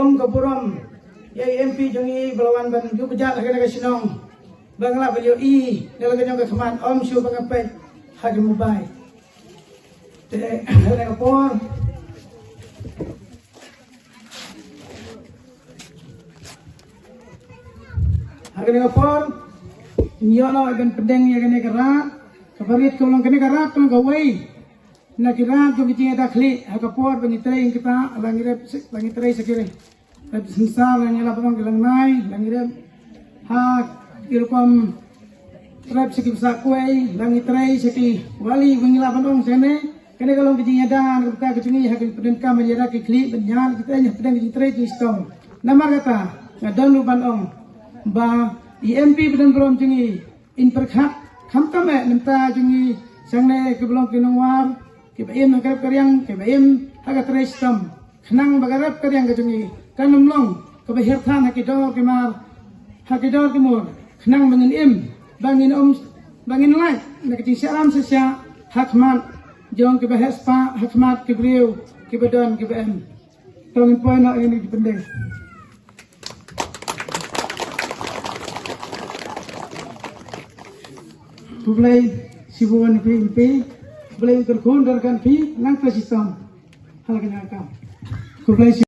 Kapuram ya MP jongi belawan ban ju bejat lagi sinong bangla beliau dalam kenyang keman Syu bangapet hagi mubai te kapor hagi kapor nyono iban pedeng ya kene kerak kabarit kolong kene kerak kolong gawai na kira jo biting dakli hakapor bangitre kita langire sekire sensar yang nyala pamang gelang nai langire hak ilkom rap sekip sakwai langitre seki wali bangila pandong sene kene kolong biting dan kita kecungi hak peden kam menjadi kikli benyal kita nya pedeng biting di stong nama kata ngadon lu pandong ba IMP peden belum jungi in perkhat khamtame nenta jungi sangne ke belum kinongwar kibaim magarap karyang kibaim haga trestam khnang bagarap karyang kajungi kanumlong kabahir than hakidor kimar hakidor kimur khnang bangin bangin lai nakati salam sesya hakmat jong kibahespa hakmat kibriu kibadon kibaim tongin poin nak ini dipendeng Kublai sibuan MP boleh terkondorkan pi nang presisam hal kenakam kublai